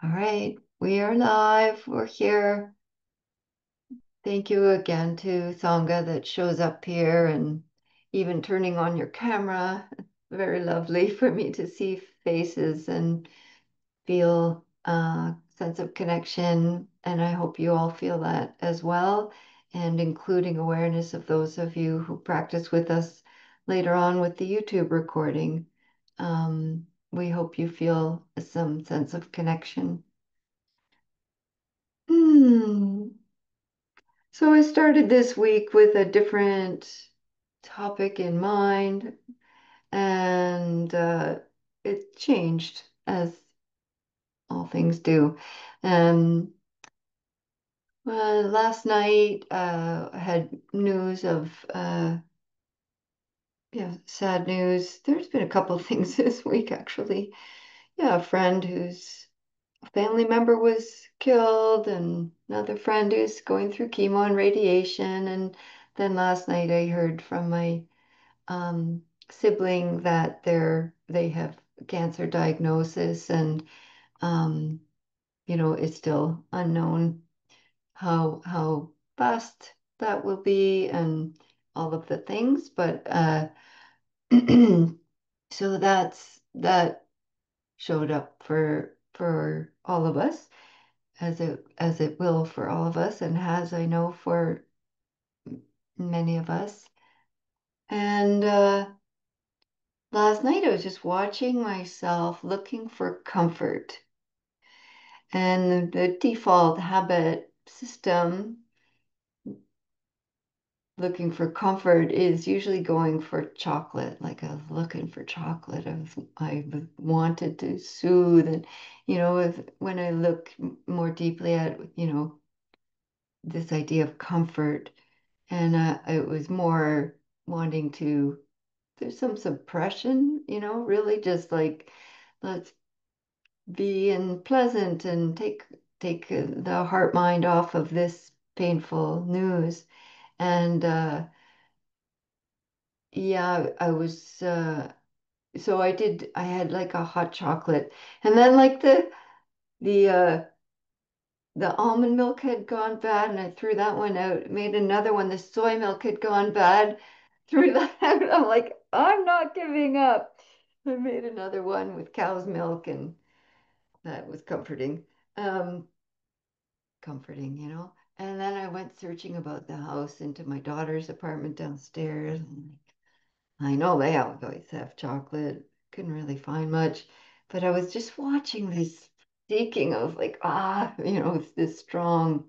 All right, we are live. We're here. Thank you again to Sangha that shows up here and even turning on your camera. Very lovely for me to see faces and feel a sense of connection. And I hope you all feel that as well, and including awareness of those of you who practice with us later on with the YouTube recording. We hope you feel some sense of connection. Hmm. So I started this week with a different topic in mind, and it changed as all things do. Um, Last night I had news of sad news. There's been a couple of things this week actually. Yeah, a friend whose family member was killed, and another friend who's going through chemo and radiation, and then last night I heard from my sibling that they have cancer diagnosis, and um, it's still unknown how fast that will be and all of the things. But so that showed up for all of us, as it will for all of us, and has, I know, for many of us. And last night I was just watching myself looking for comfort. And the default habit system looking for comfort is usually going for chocolate. Like I was looking for chocolate. I wanted to soothe. And, when I look more deeply at, this idea of comfort, and it was more wanting to, there's some suppression, really just like, let's being pleasant and take the heart mind off of this painful news. And yeah, I was so I had like a hot chocolate, and then like the the almond milk had gone bad, and I threw that one out. Made another one. The soy milk had gone bad. Threw that out. I'm like, I'm not giving up. I made another one with cow's milk, and that was comforting. Um, comforting. And then I went searching about the house into my daughter's apartment downstairs. And I know they always have chocolate. Couldn't really find much, but I was just watching this seeking. I was like, it's this strong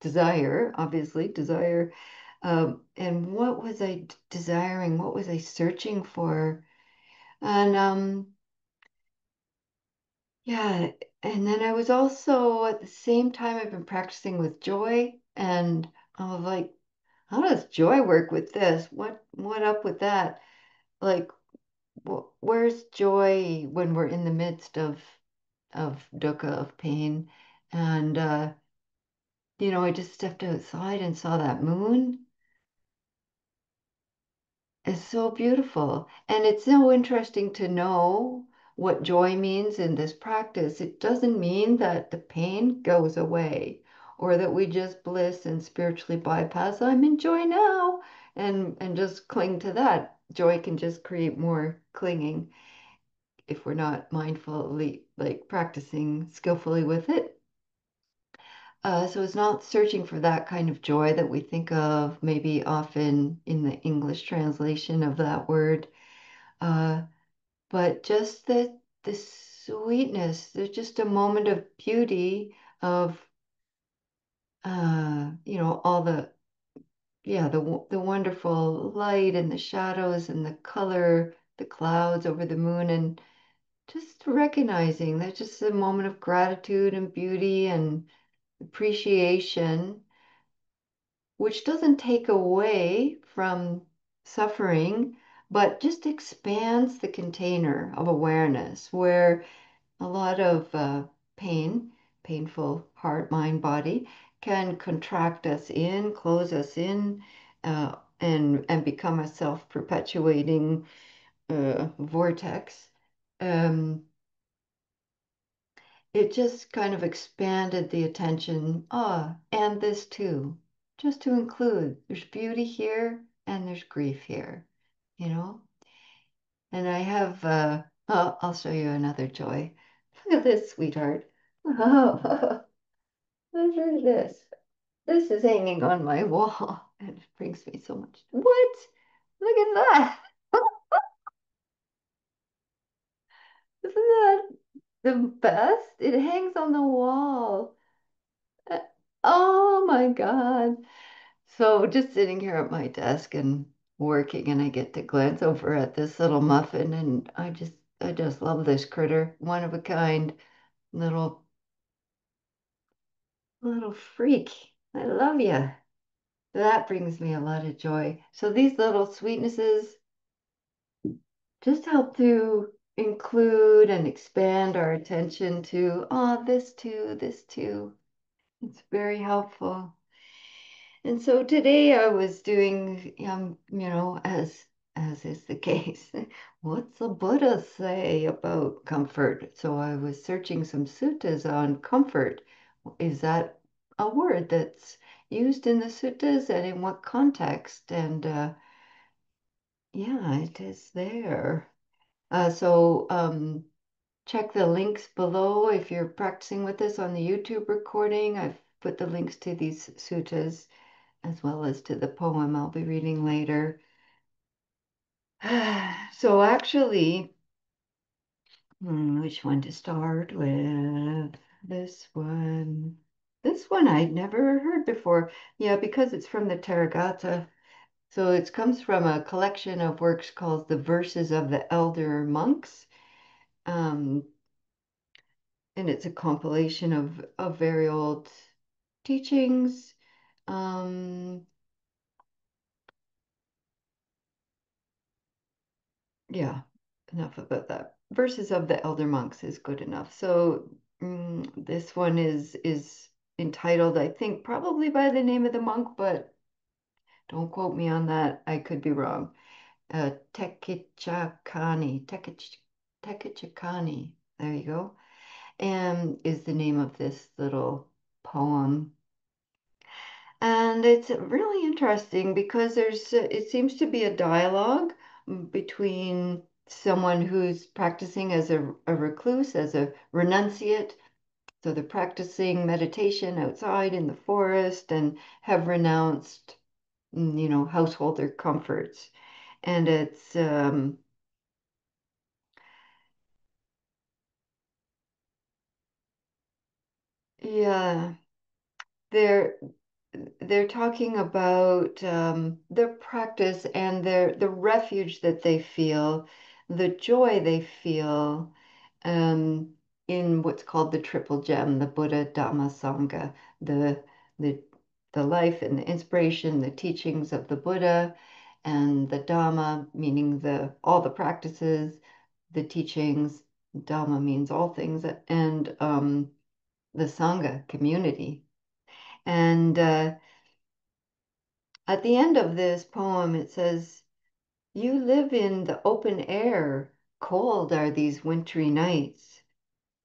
desire, obviously desire. And what was I desiring? What was I searching for? And yeah, and then I was also at the same time I've been practicing with joy, and I was like, how does joy work with this? What up with that? Like, where's joy when we're in the midst of dukkha, of pain? And I just stepped outside and saw that moon. It's so beautiful. And it's so interesting to know what joy means in this practice. It doesn't mean that the pain goes away or that we just bliss and spiritually bypass, I'm in joy now, and just cling to that. Joy can just create more clinging if we're not mindfully, like practicing skillfully with it. So it's not searching for that kind of joy that we think of maybe often in the English translation of that word. Uh, but just the sweetness, there's just a moment of beauty of all the wonderful light and the shadows and the color, the clouds over the moon, and just recognizing that just a moment of gratitude and beauty and appreciation, which doesn't take away from suffering, but just expands the container of awareness where a lot of painful heart, mind, body, can contract us in, close us in, and become a self-perpetuating vortex. Um, it just kind of expanded the attention. Ah, and this too, just to include there's beauty here and there's grief here, you know? And I have, oh, I'll show you another joy. Look at this, sweetheart. Oh, look at this. This is hanging on my wall and it brings me so much. What? Look at that. Isn't that the best? It hangs on the wall. Uh, Oh my God. So just sitting here at my desk and working, and I get to glance over at this little muffin, and I just love this critter. One of a kind, little little freak. I love you. That brings me a lot of joy. So these little sweetnesses just help to include and expand our attention to, oh, this too, this too. It's very helpful. And so today I was doing, as is the case, what's the Buddha say about comfort? So I was searching some suttas on comfort. Is that a word that's used in the suttas and in what context? And yeah, it is there. So check the links below if you're practicing with this on the YouTube recording. I've put the links to these suttas as well as to the poem I'll be reading later. So actually, which one to start with? This one. This one I'd never heard before. Yeah, because it's from the Therigatha. So it comes from a collection of works called The Verses of the Elder Monks. Um, and it's a compilation of very old teachings. Um, yeah, enough about that. Verses of the Elder Monks is good enough. So this one is entitled, I think, probably by the name of the monk, but don't quote me on that. I could be wrong. Tekichakani. There you go. And is the name of this little poem. And it's really interesting because it seems to be a dialogue between someone who's practicing as a recluse, as a renunciate. So they're practicing meditation outside in the forest and have renounced, householder comforts. And it's, yeah, they're they're talking about their practice and the refuge that they feel, the joy they feel um, in what's called the triple gem, the Buddha, Dhamma, Sangha, the the the life and the inspiration, the teachings of the Buddha, and the Dhamma, meaning the all the practices, the teachings. Dhamma means all things, and the Sangha community. And at the end of this poem, it says, "You live in the open air. Cold are these wintry nights.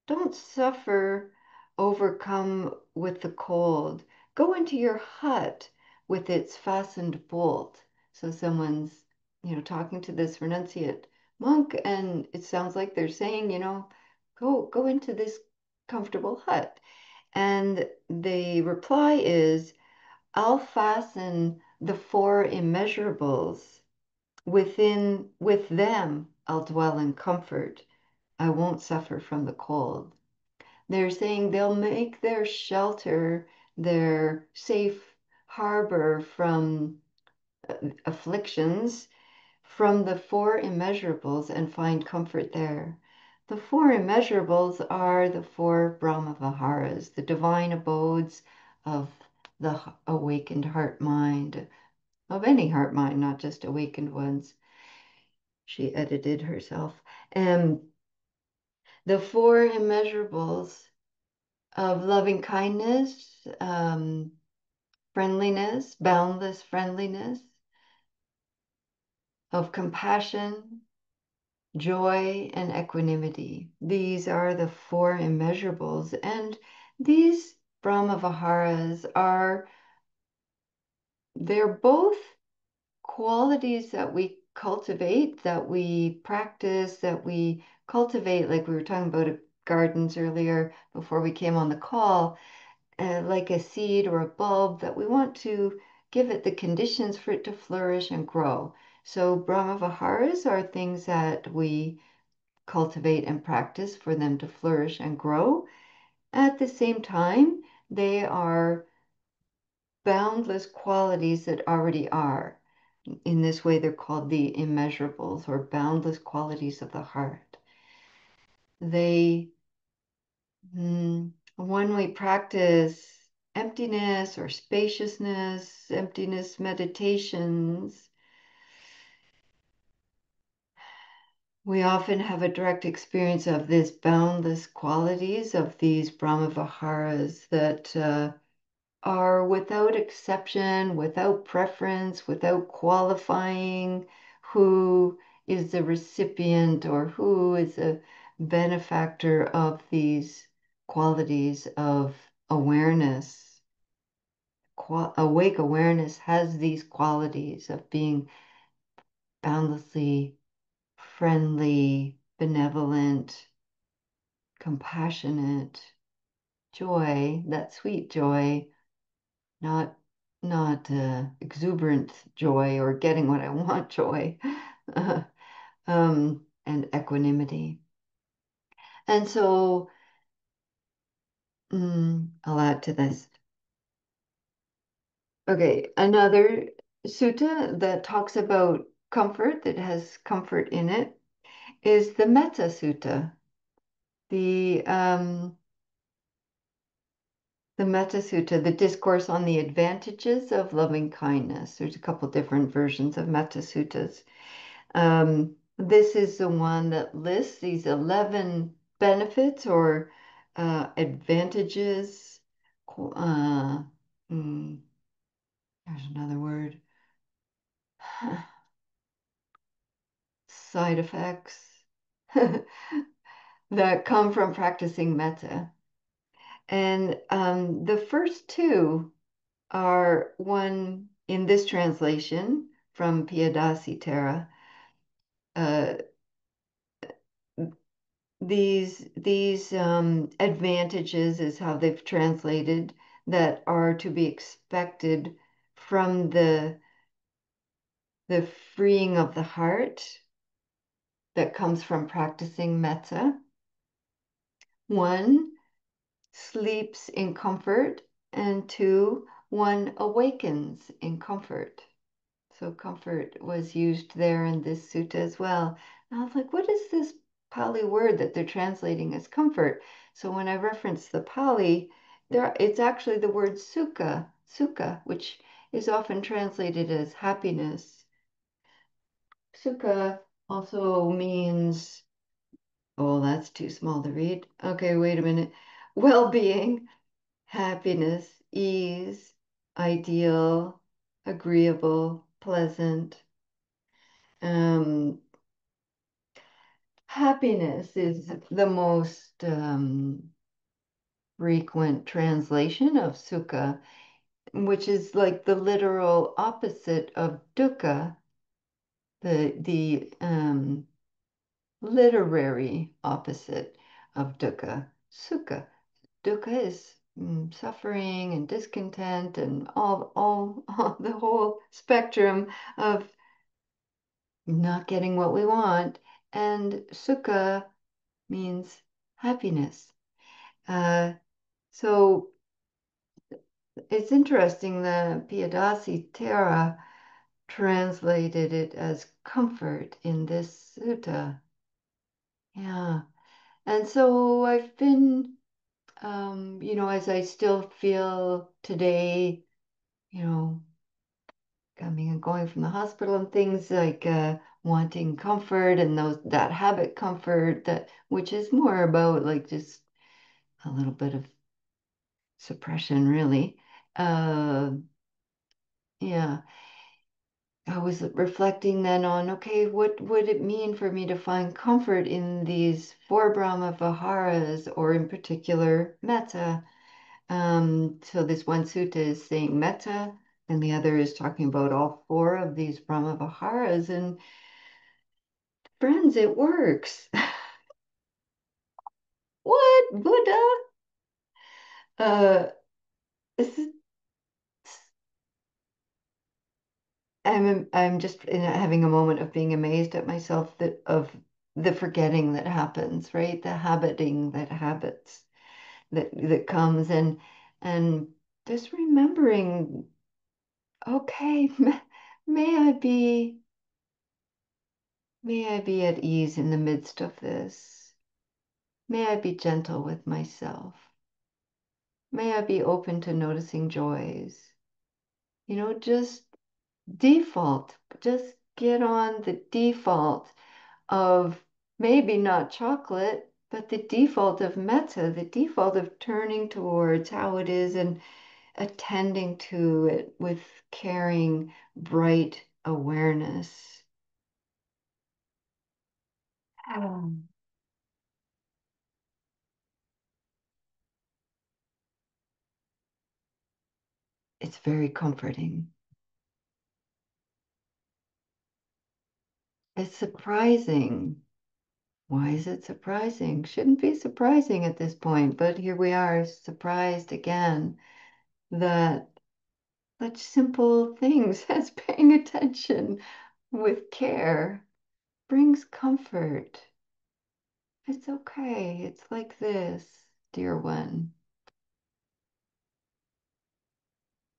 Don't suffer, overcome with the cold. Go into your hut with its fastened bolt." So someone's, talking to this renunciate monk, and it sounds like they're saying, go into this comfortable hut. And the reply is, "I'll fasten the four immeasurables. With them, I'll dwell in comfort. I won't suffer from the cold." They're saying they'll make their shelter, their safe harbor from afflictions, from the four immeasurables and find comfort there. The four immeasurables are the four Brahma Viharas, the divine abodes of the awakened heart mind, of any heart mind, not just awakened ones. She edited herself. And the four immeasurables of loving kindness, friendliness, boundless friendliness, of compassion, joy, and equanimity. These are the four immeasurables. And these Brahma Viharas are, they're both qualities that we cultivate, that we practice, that we cultivate, like we were talking about gardens earlier before we came on the call, like a seed or a bulb that we want to give it the conditions for it to flourish and grow. So Brahma Viharas are things that we cultivate and practice for them to flourish and grow. At the same time, they are boundless qualities that already are. In this way, they're called the immeasurables or boundless qualities of the heart. They, when we practice emptiness or spaciousness, emptiness meditations, we often have a direct experience of this boundless qualities of these Brahma Viharas that are without exception, without preference, without qualifying who is the recipient or who is a benefactor of these qualities of awareness. Awake awareness has these qualities of being boundlessly friendly, benevolent, compassionate, joy, that sweet joy, not exuberant joy or getting what I want joy, and equanimity. And so I'll add to this. Okay, another sutta that talks about comfort, that has comfort in it, is the Metta Sutta. The the Metta Sutta, the discourse on the advantages of loving kindness. There's a couple different versions of Metta Suttas. This is the one that lists these 11 benefits or advantages. Uh, mm, there's another word. Side effects that come from practicing metta. And the first two are one in this translation from Piyadasi Thera. Uh, these advantages is how they've translated that are to be expected from the freeing of the heart that comes from practicing metta. One, sleeps in comfort, and two, one awakens in comfort. So comfort was used there in this sutta as well. And I was like, what is this Pali word that they're translating as comfort? So when I reference the Pali, there it's actually the word sukha, which is often translated as happiness. Sukha also means, oh, that's too small to read. Okay, wait a minute. Well-being, happiness, ease, ideal, agreeable, pleasant. Um, Happiness is the most frequent translation of sukha, which is like the literal opposite of dukkha, the literary opposite of dukkha. Sukha. Dukkha is suffering and discontent and all the whole spectrum of not getting what we want. And sukha means happiness. Uh, so it's interesting that Piyadasi Thera translated it as comfort in this sutta. Yeah. And so I've been, as I still feel today, you know, coming and going from the hospital and things like wanting comfort and that habit comfort that which is more about like just a little bit of suppression really. Uh, yeah. I was reflecting then on, okay, what would it mean for me to find comfort in these four Brahma Viharas, or in particular, metta? So this one sutta is saying metta, and the other is talking about all four of these Brahma Viharas. And friends, it works. What, Buddha? Uh, this is, I'm just having a moment of being amazed at myself, that of the forgetting that happens, right? The habiting that habits that comes, and just remembering, okay, may I be may I be at ease in the midst of this. May I be gentle with myself. May I be open to noticing joys. Just default. Just get on the default of maybe not chocolate, but the default of metta, the default of turning towards how it is and attending to it with caring, bright awareness. Um, It's very comforting. It's surprising. Why is it surprising? Shouldn't be surprising at this point, but here we are, surprised again that such simple things as paying attention with care brings comfort. It's okay. It's like this, dear one.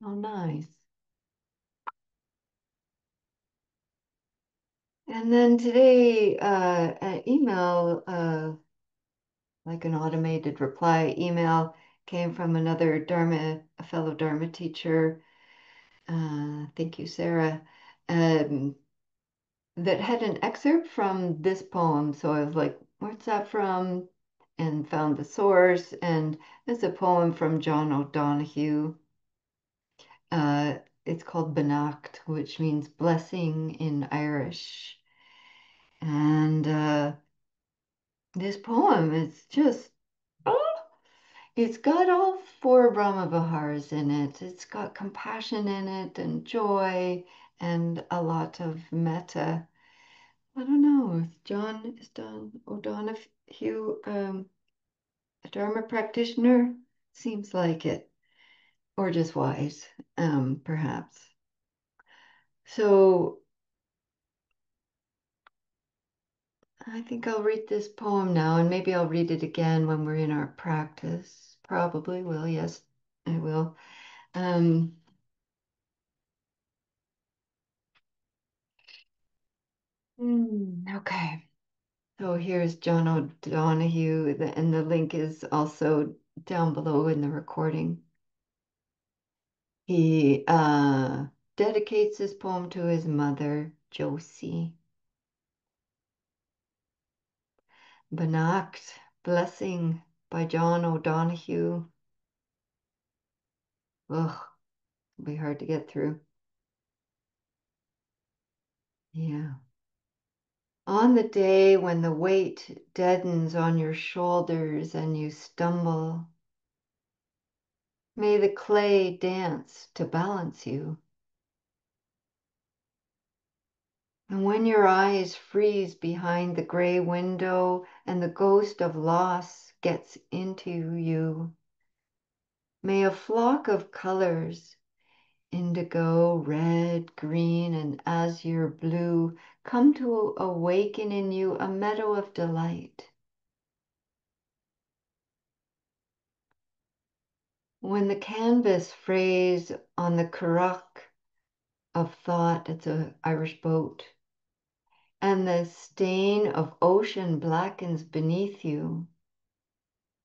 Oh, nice. And then today, an email, like an automated reply email, came from another Dharma, a fellow Dharma teacher. Thank you, Sarah. Um, that had an excerpt from this poem. So I was like, where's that from? And found the source. And it's a poem from John O'Donohue. It's called Beannacht, which means blessing in Irish. And this poem is just, oh, it's got all four Brahma Viharas in it. It's got compassion in it, and joy, and a lot of metta. I don't know. Is John O'Donohue a Dharma practitioner? Seems like it, or just wise, perhaps. So I think I'll read this poem now, and maybe I'll read it again when we're in our practice. Probably will. Yes, I will. Um, okay. So here's John O'Donohue, and the link is also down below in the recording. He dedicates his poem to his mother, Josie. Beannacht, Blessing by John O'Donohue. Ugh, it'll be hard to get through. Yeah. On the day when the weight deadens on your shoulders and you stumble, may the clay dance to balance you. And when your eyes freeze behind the gray window and the ghost of loss gets into you, may a flock of colors, indigo, red, green, and azure blue, come to awaken in you a meadow of delight. When the canvas frays on the currach of thought, it's an Irish boat, and the stain of ocean blackens beneath you,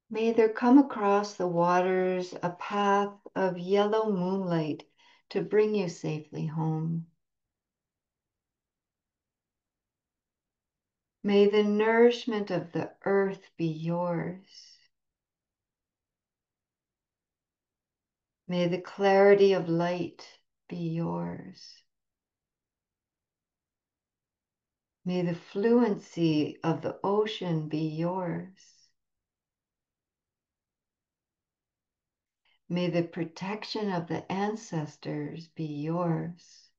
may there come across the waters a path of yellow moonlight to bring you safely home. May the nourishment of the earth be yours. May the clarity of light be yours. May the fluency of the ocean be yours. May the protection of the ancestors be yours.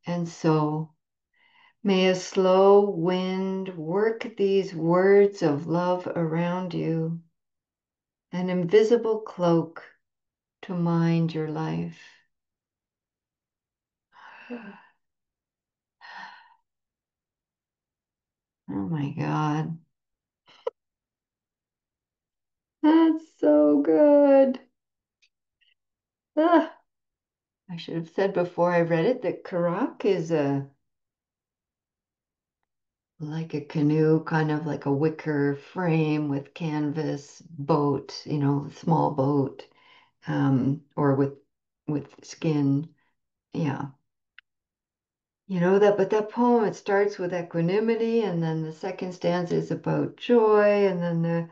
And so, may a slow wind work these words of love around you, an invisible cloak to mind your life. Oh my God. That's so good. Ah, I should have said before I read it that Karak is a like a canoe, kind of like a wicker frame with canvas boat, small boat, or with skin. Yeah. But that poem, it starts with equanimity, and then the second stanza is about joy, and then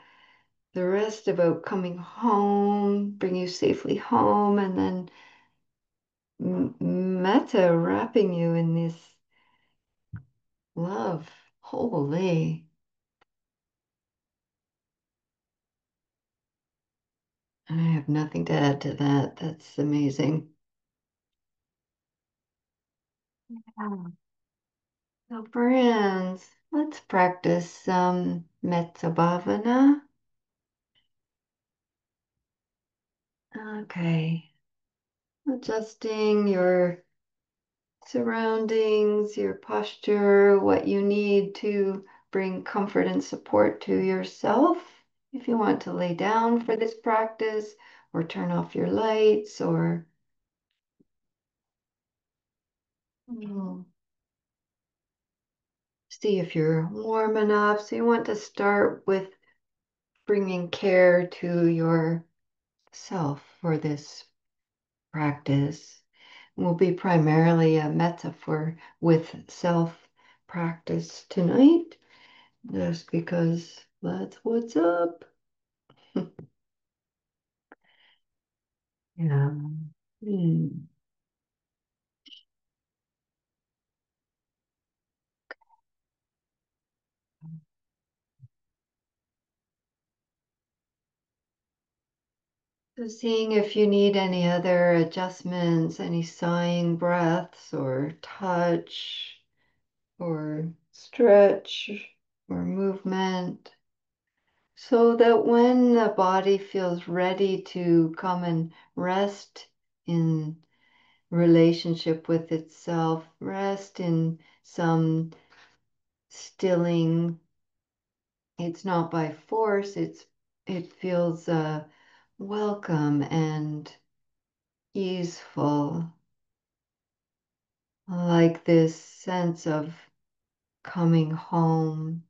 the rest about coming home, bring you safely home, and then metta wrapping you in this love. Holy. I have nothing to add to that. That's amazing. Yeah. So, friends, let's practice some Metta Bhavana. Okay. Adjusting your surroundings, your posture, what you need to bring comfort and support to yourself. If you want to lay down for this practice, or turn off your lights, or mm, see if you're warm enough. So, you want to start with bringing care to yourself for this practice. Will be primarily a metaphor with self practice tonight, just because that's what's up. Yeah. Hmm. So seeing if you need any other adjustments, any sighing breaths or touch or stretch or movement, so that when the body feels ready to come and rest in relationship with itself, rest in some stilling. It's not by force, it feels welcome and easeful, like this sense of coming home.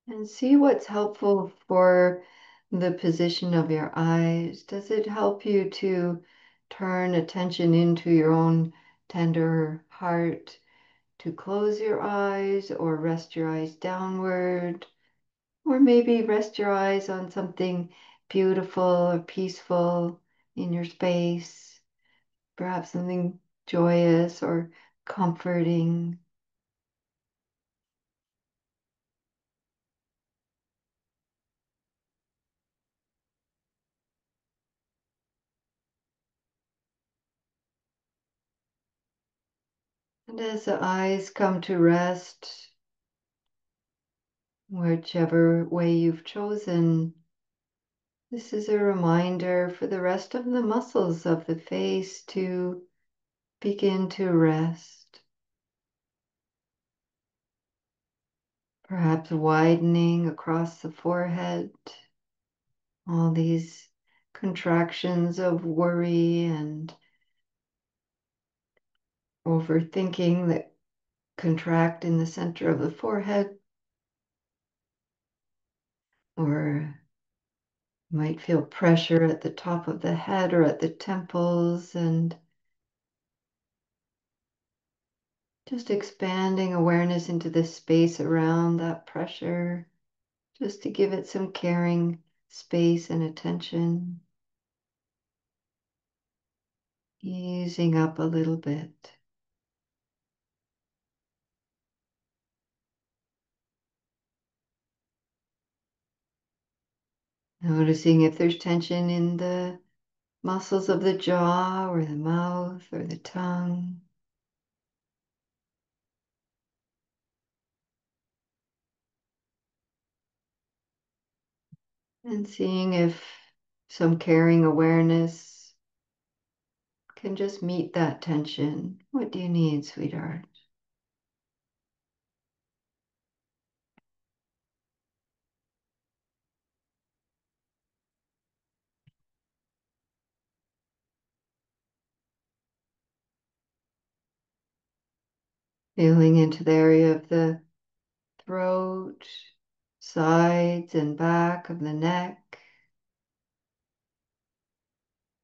And see what's helpful for the position of your eyes. Does it help you to turn attention into your own tender heart, to close your eyes or rest your eyes downward, or maybe rest your eyes on something beautiful or peaceful in your space, perhaps something joyous or comforting? And as the eyes come to rest, whichever way you've chosen, this is a reminder for the rest of the muscles of the face to begin to rest, perhaps widening across the forehead, all these contractions of worry and overthinking that contract in the center of the forehead, or you might feel pressure at the top of the head or at the temples, and just expanding awareness into the space around that pressure, just to give it some caring space and attention, easing up a little bit. Noticing if there's tension in the muscles of the jaw or the mouth or the tongue. And seeing if some caring awareness can just meet that tension. What do you need, sweetheart? Feeling into the area of the throat, sides and back of the neck,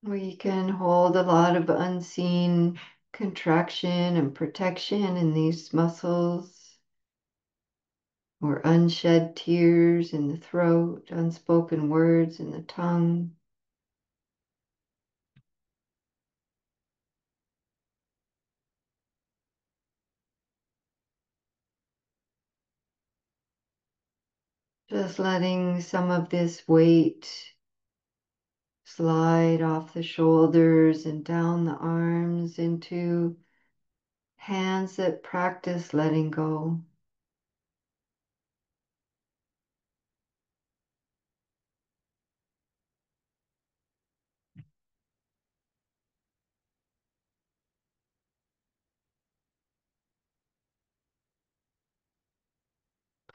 where you can hold a lot of unseen contraction and protection in these muscles, or unshed tears in the throat, unspoken words in the tongue. Just letting some of this weight slide off the shoulders and down the arms into hands that practice letting go.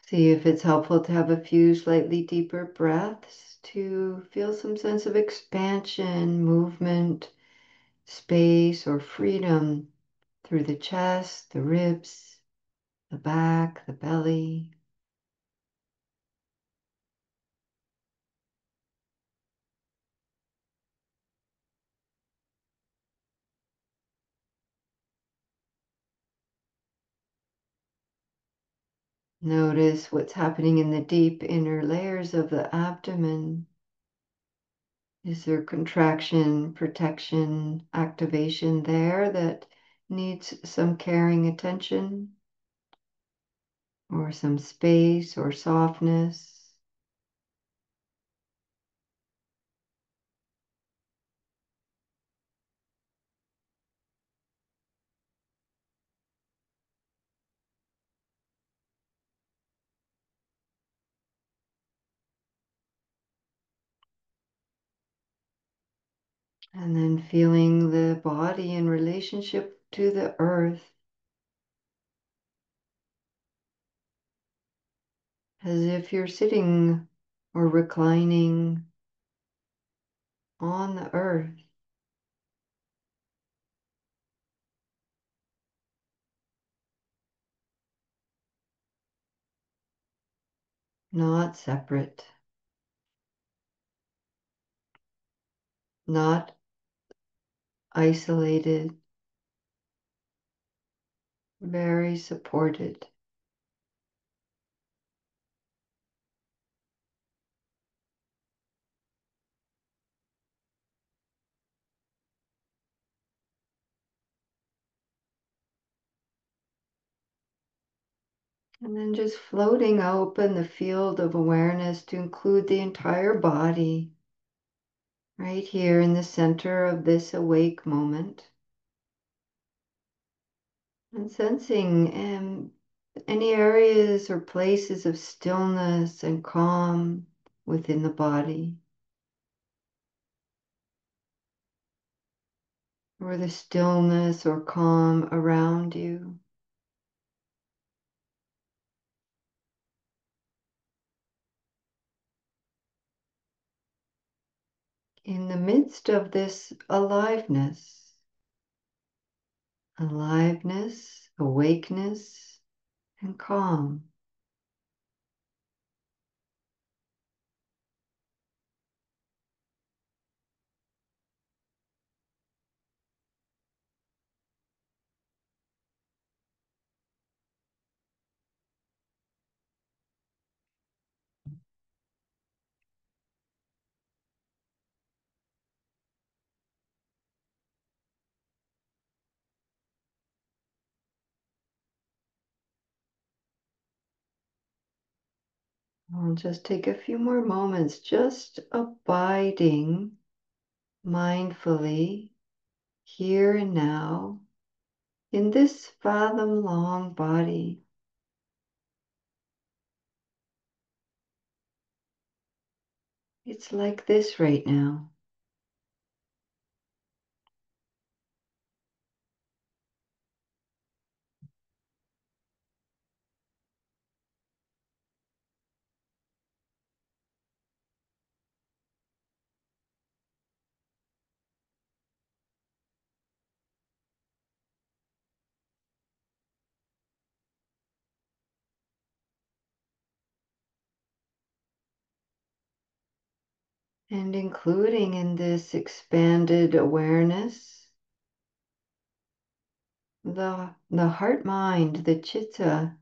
See if it's helpful to have a few slightly deeper breaths to feel some sense of expansion, movement, space, or freedom through the chest, the ribs, the back, the belly. Notice what's happening in the deep inner layers of the abdomen. Is there contraction, protection, activation there that needs some caring attention or some space or softness? And then feeling the body in relationship to the earth as if you're sitting or reclining on the earth, not separate, not isolated, very supported. And then just floating open the field of awareness to include the entire body right here in the center of this awake moment. And sensing any areas or places of stillness and calm within the body, or the stillness or calm around you. In the midst of this aliveness, awakeness, and calm. I'll just take a few more moments, just abiding mindfully here and now in this fathom long body. It's like this right now. And including in this expanded awareness, the heart mind, the chitta,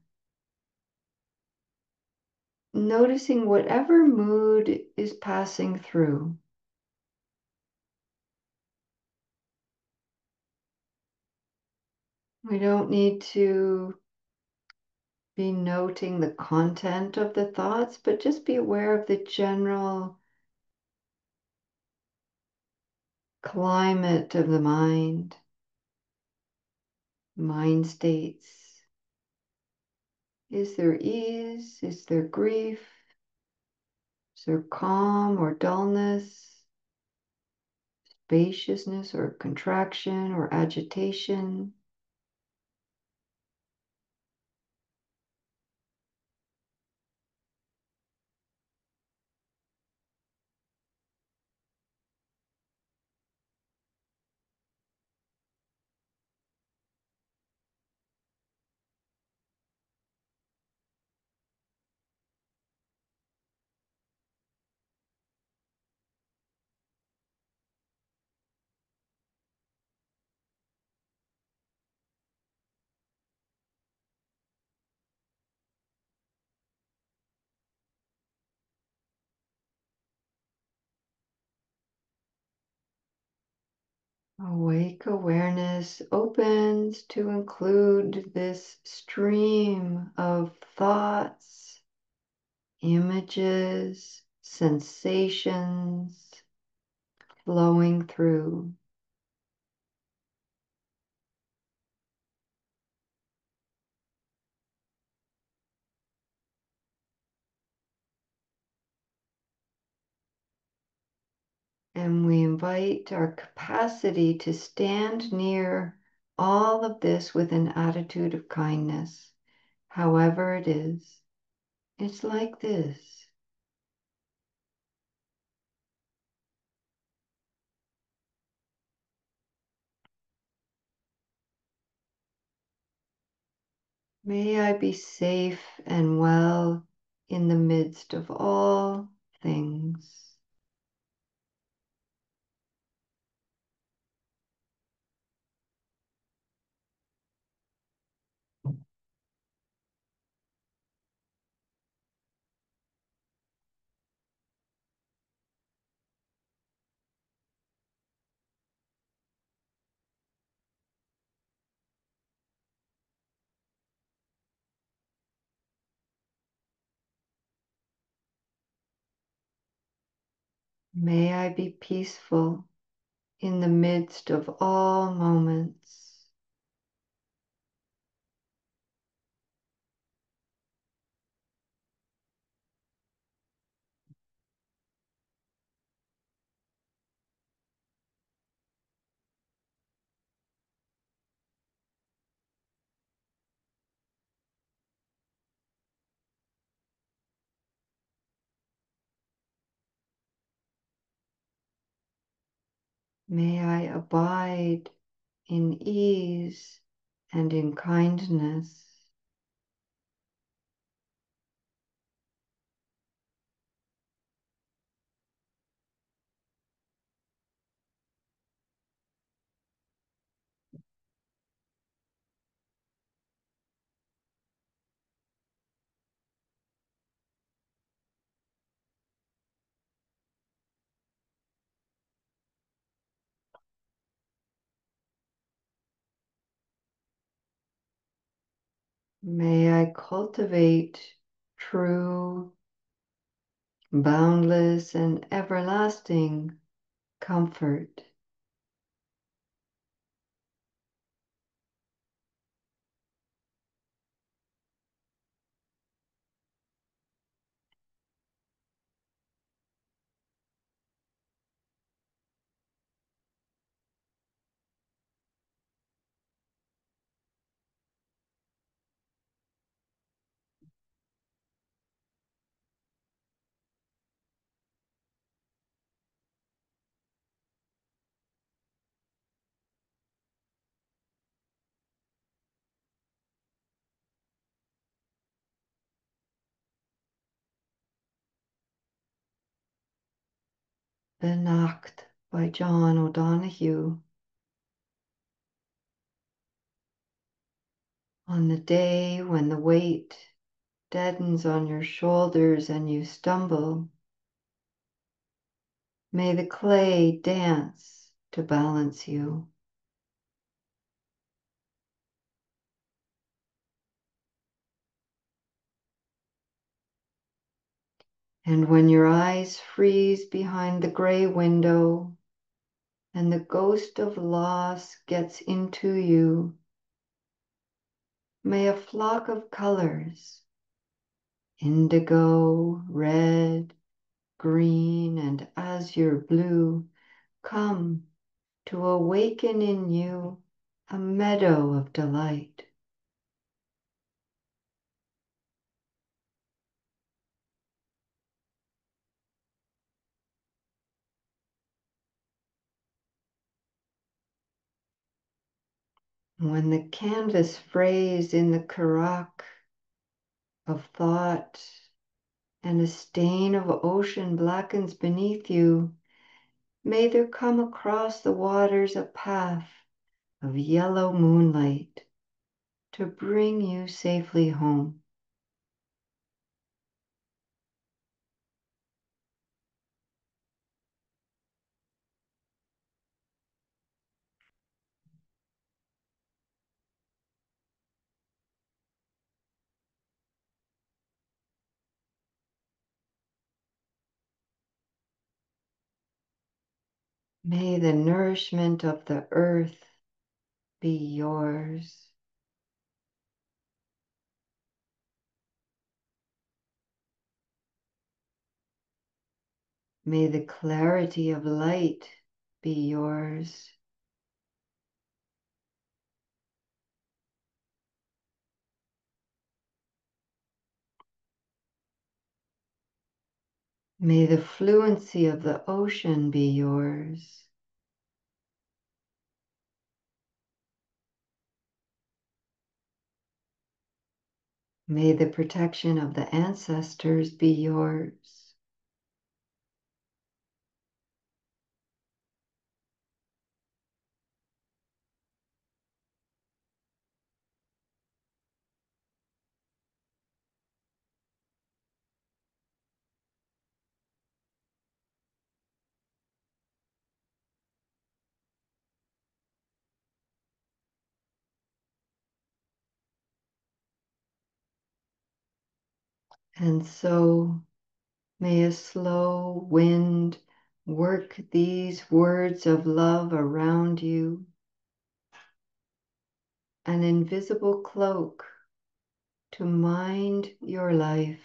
noticing whatever mood is passing through. We don't need to be noting the content of the thoughts, but just be aware of the general climate of the mind states. Is there ease? Is there grief? Is there calm or dullness? Spaciousness or contraction or agitation? Awake awareness opens to include this stream of thoughts, images, sensations flowing through. And we invite our capacity to stand near all of this with an attitude of kindness, however it is. It's like this. May I be safe and well in the midst of all things. May I be peaceful in the midst of all moments. May I abide in ease and in kindness. May I cultivate true boundless and everlasting comfort. The Nacht by John O'Donohue. On the day when the weight deadens on your shoulders and you stumble, may the clay dance to balance you. And when your eyes freeze behind the gray window and the ghost of loss gets into you, may a flock of colors, indigo, red, green, and azure blue, come to awaken in you a meadow of delight. When the canvas frays in the currach of thought and a stain of ocean blackens beneath you, may there come across the waters a path of yellow moonlight to bring you safely home. May the nourishment of the earth be yours. May the clarity of light be yours. May the fluency of the ocean be yours. May the protection of the ancestors be yours. And so may a slow wind work these words of love around you, an invisible cloak to mind your life.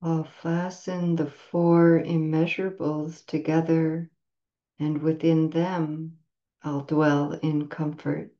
I'll fasten the four immeasurables together, and within them I'll dwell in comfort.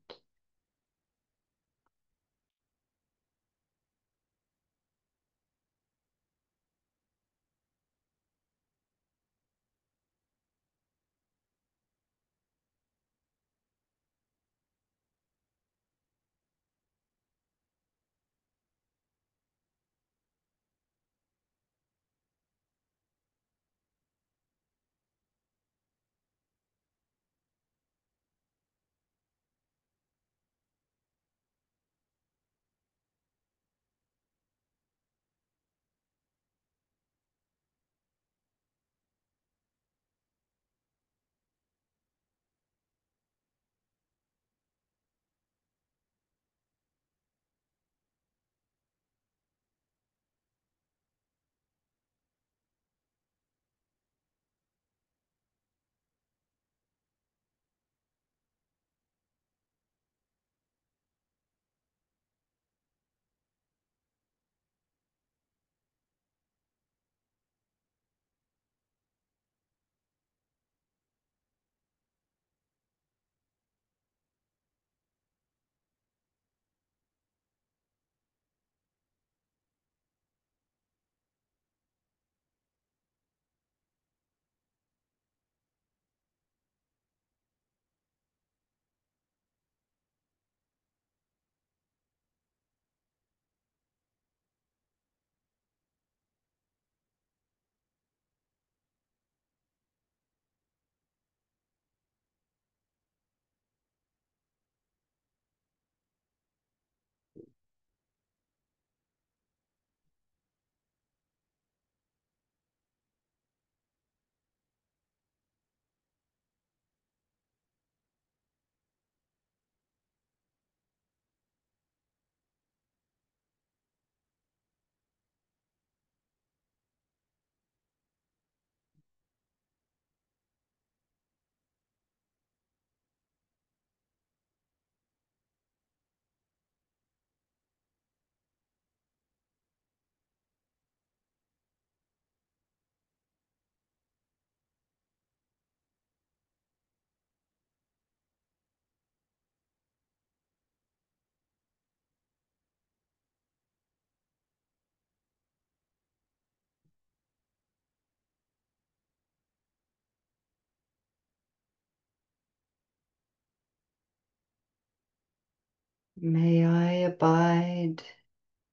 May I abide,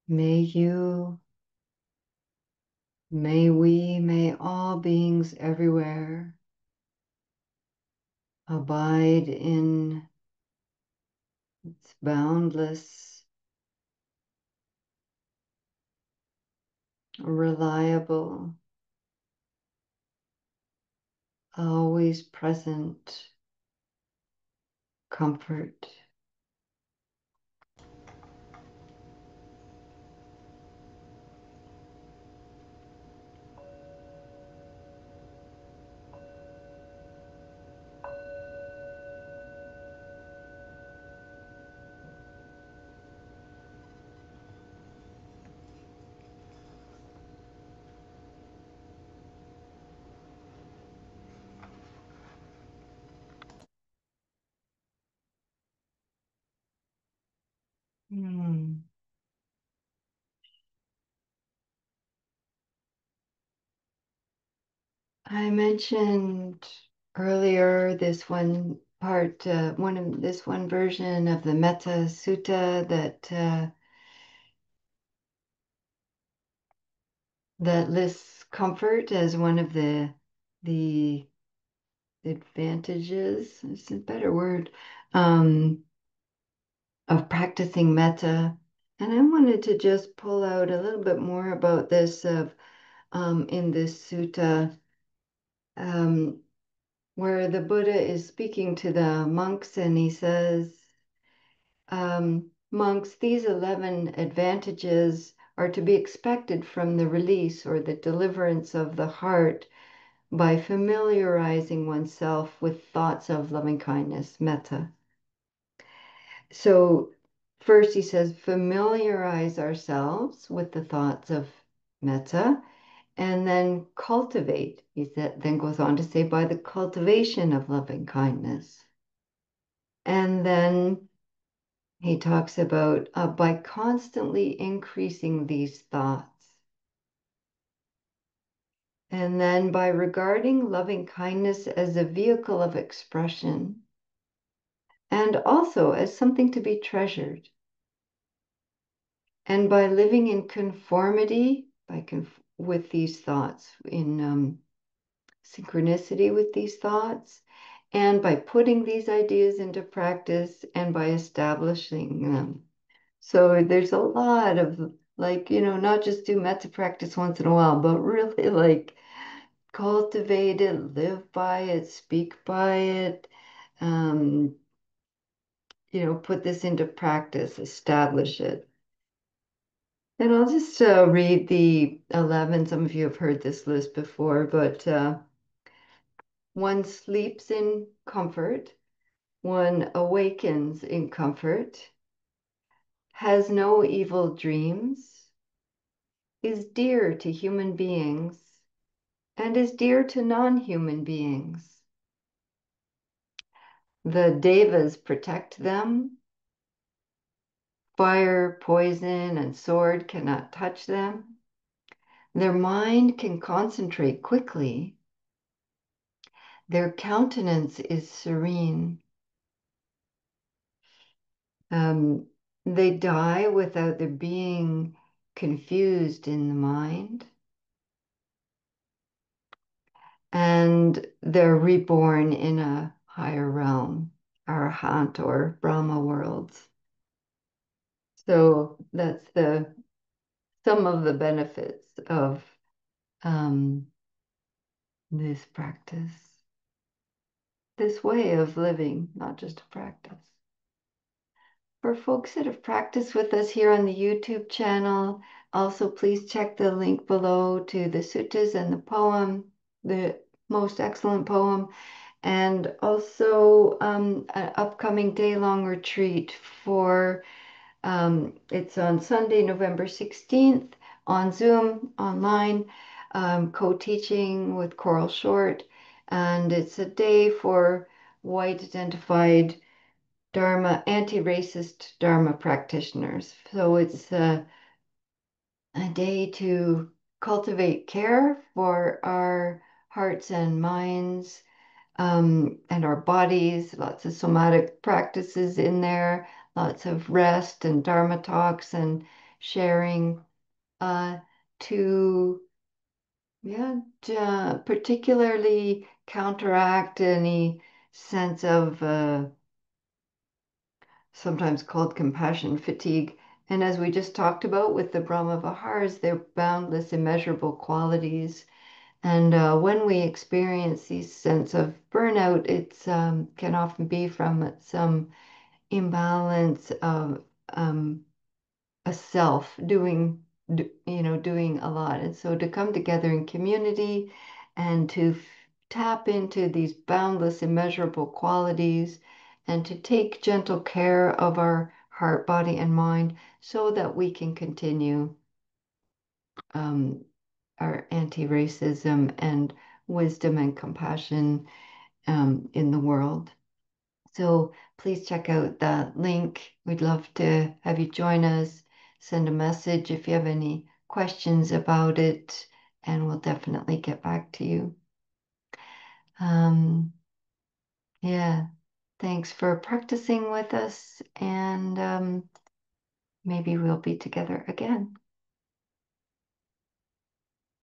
may you, may we, may all beings everywhere abide in its boundless, reliable, always present comfort. Hmm. I mentioned earlier this one part, one of this one version of the Metta Sutta that lists comfort as one of the advantages, is a better word, um, of practicing metta. And I wanted to just pull out a little bit more about this of in this sutta, um, where the Buddha is speaking to the monks, and he says, monks, these 11 advantages are to be expected from the release or the deliverance of the heart by familiarizing oneself with thoughts of loving kindness, metta. So, first he says, familiarize ourselves with the thoughts of metta. And then cultivate, then goes on to say, by the cultivation of loving kindness. And then he talks about by constantly increasing these thoughts. And then by regarding loving kindness as a vehicle of expression and also as something to be treasured. And by living in conformity with these thoughts, in synchronicity with these thoughts, and by putting these ideas into practice and by establishing them. So there's a lot of like, not just do metta practice once in a while, but really like cultivate it, live by it, speak by it, um, put this into practice, establish it. And I'll just read the 11. Some of you have heard this list before, but one sleeps in comfort, one awakens in comfort, has no evil dreams, is dear to human beings, and is dear to non-human beings. The devas protect them. Fire, poison, and sword cannot touch them. Their mind can concentrate quickly. Their countenance is serene. Um, they die without their being confused in the mind. And they're reborn in a higher realm, Arhat or Brahma worlds. So that's some of the benefits of um, this practice, this way of living, not just a practice. For folks that have practiced with us here on the YouTube channel, also please check the link below to the suttas and the poem, the most excellent poem, and also an upcoming day-long retreat for, it's on Sunday, November 16th on Zoom, online, co-teaching with Coral Short, and it's a day for white identified Dharma, anti-racist Dharma practitioners. So it's a day to cultivate care for our hearts and minds, and our bodies, lots of somatic practices in there, lots of rest and Dharma talks and sharing uh, to, yeah, particularly counteract any sense of sometimes called compassion fatigue. And as we just talked about with the Brahma Viharas, they're boundless, immeasurable qualities. And when we experience these sense of burnout, it's can often be from some imbalance of a self doing a lot. And so to come together in community and to tap into these boundless, immeasurable qualities and to take gentle care of our heart, body, and mind so that we can continue um, our anti-racism and wisdom and compassion in the world. So please check out that link. We'd love to have you join us. Send a message if you have any questions about it, and we'll definitely get back to you. Um, yeah, thanks for practicing with us, and maybe we'll be together again.